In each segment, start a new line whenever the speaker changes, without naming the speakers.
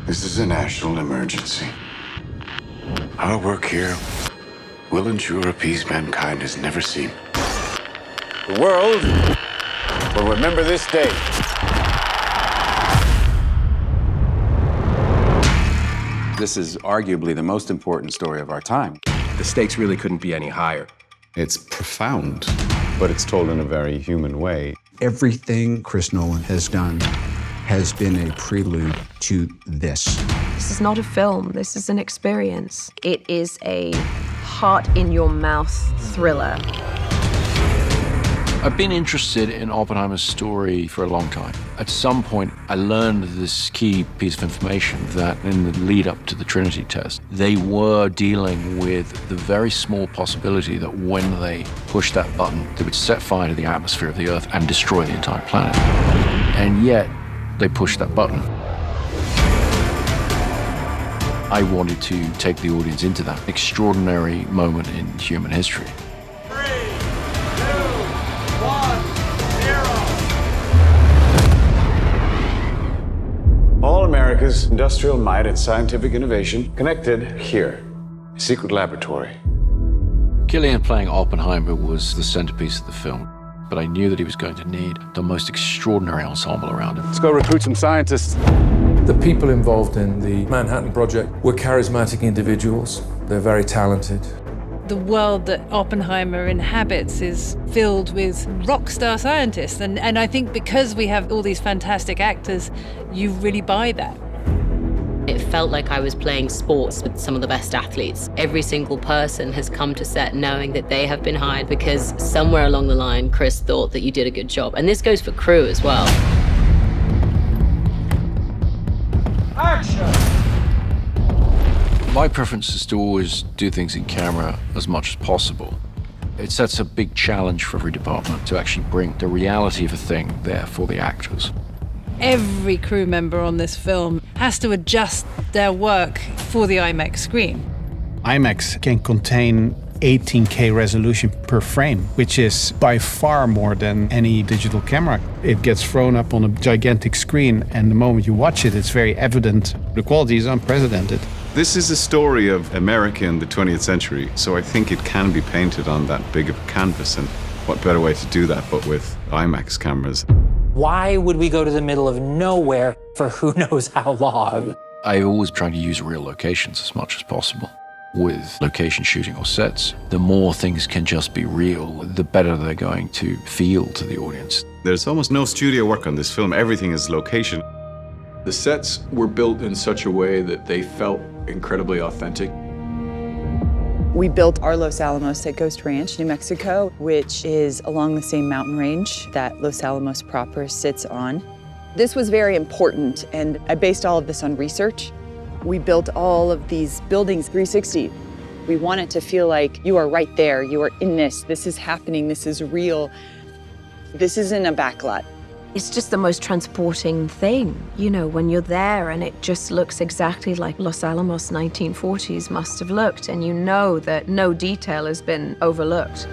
This is a national emergency. Our work here will ensure a peace mankind has never seen. The world will remember this day.
This is arguably the most important story of our time.
The stakes really couldn't be any higher.
It's profound, but it's told in a very human way.
Everything Chris Nolan has done has been a prelude to this.
This is not a film, this is an experience. It is a heart-in-your-mouth thriller.
I've been interested in Oppenheimer's story for a long time. At some point, I learned this key piece of information that in the lead up to the Trinity test, they were dealing with the very small possibility that when they pushed that button, they would set fire to the atmosphere of the Earth and destroy the entire planet. And yet, they pushed that button. I wanted to take the audience into that extraordinary moment in human history.
All America's industrial might and scientific innovation connected here. A secret laboratory.
Cillian playing Oppenheimer was the centerpiece of the film, but I knew that he was going to need the most extraordinary ensemble around him.
Let's go recruit some scientists.
The people involved in the Manhattan Project were charismatic individuals. They're very talented.
The world that Oppenheimer inhabits is filled with rock star scientists. And I think because we have all these fantastic actors, you really buy that.
It felt like I was playing sports with some of the best athletes. Every single person has come to set knowing that they have been hired because somewhere along the line, Chris thought that you did a good job. And this goes for crew as well.
Action! My preference is to always do things in camera as much as possible. It sets a big challenge for every department to actually bring the reality of a thing there for the actors.
Every crew member on this film has to adjust their work for the IMAX screen.
IMAX can contain 18K resolution per frame, which is by far more than any digital camera. It gets thrown up on a gigantic screen, and the moment you watch it, it's very evident. The quality is unprecedented.
This is a story of America in the 20th century, so I think it can be painted on that big of a canvas, and what better way to do that but with IMAX cameras.
Why would we go to the middle of nowhere for who knows how long?
I always try to use real locations as much as possible. With location shooting or sets, the more things can just be real, the better they're going to feel to the audience.
There's almost no studio work on this film. Everything is location.
The sets were built in such a way that they felt incredibly authentic.
We built our Los Alamos at Ghost Ranch, New Mexico, which is along the same mountain range that Los Alamos proper sits on. This was very important, and I based all of this on research. We built all of these buildings 360. We want it to feel like you are right there, you are in this is happening, this is real. This isn't a backlot.
It's just the most transporting thing, you know, when you're there and it just looks exactly like Los Alamos 1940s must have looked, and you know that no detail has been overlooked.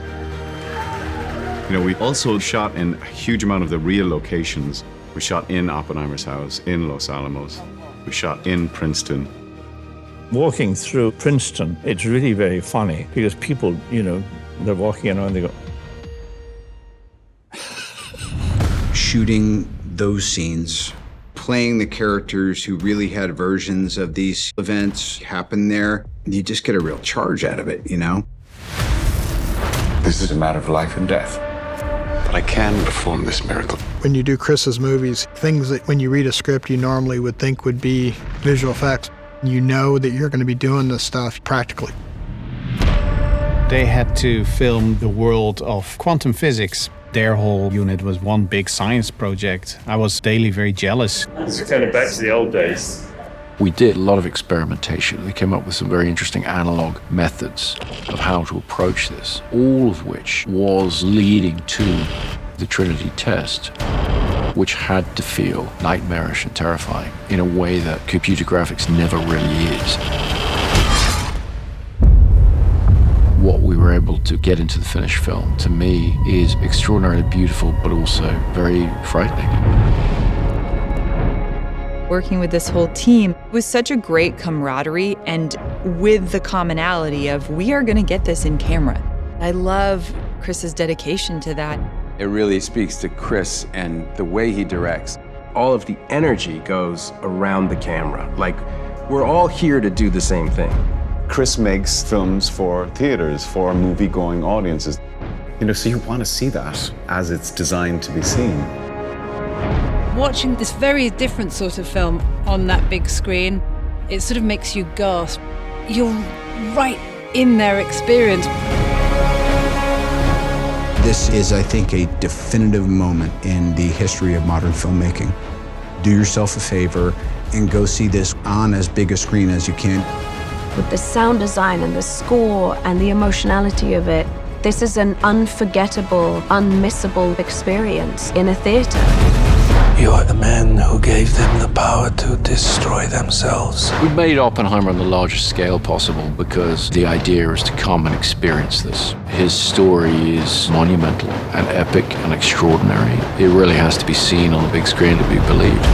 You know, we also shot in a huge amount of the real locations. We shot in Oppenheimer's house, in Los Alamos. We shot in Princeton.
Walking through Princeton, it's really very funny because people, you know, they're walking around and they go,
shooting those scenes, playing the characters who really had versions of these events happen there, you just get a real charge out of it, you know?
This is a matter of life and death. But I can perform this miracle.
When you do Chris's movies, things that when you read a script you normally would think would be visual effects, you know that you're going to be doing this stuff practically.
They had to film the world of quantum physics. Their whole unit was one big science project. I was daily very jealous.
It's kind of back to the old days.
We did a lot of experimentation. They came up with some very interesting analog methods of how to approach this, all of which was leading to the Trinity test, which had to feel nightmarish and terrifying in a way that computer graphics never really is. What we were able to get into the finished film, to me, is extraordinarily beautiful, but also very frightening.
Working with this whole team was such a great camaraderie, and with the commonality of we are going to get this in camera. I love Chris's dedication to that.
It really speaks to Chris and the way he directs.
All of the energy goes around the camera. Like, we're all here to do the same thing.
Chris makes films for theaters, for movie-going audiences. You know, so you want to see that as it's designed to be seen.
Watching this very different sort of film on that big screen, it sort of makes you gasp. You're right in their experience.
This is, I think, a definitive moment in the history of modern filmmaking. Do yourself a favor and go see this on as big a screen as you can.
With the sound design and the score and the emotionality of it, this is an unforgettable, unmissable experience in a theater.
You are the man who gave them the power to destroy themselves.
We made Oppenheimer on the largest scale possible because the idea is to come and experience this. His story is monumental and epic and extraordinary. It really has to be seen on the big screen to be believed.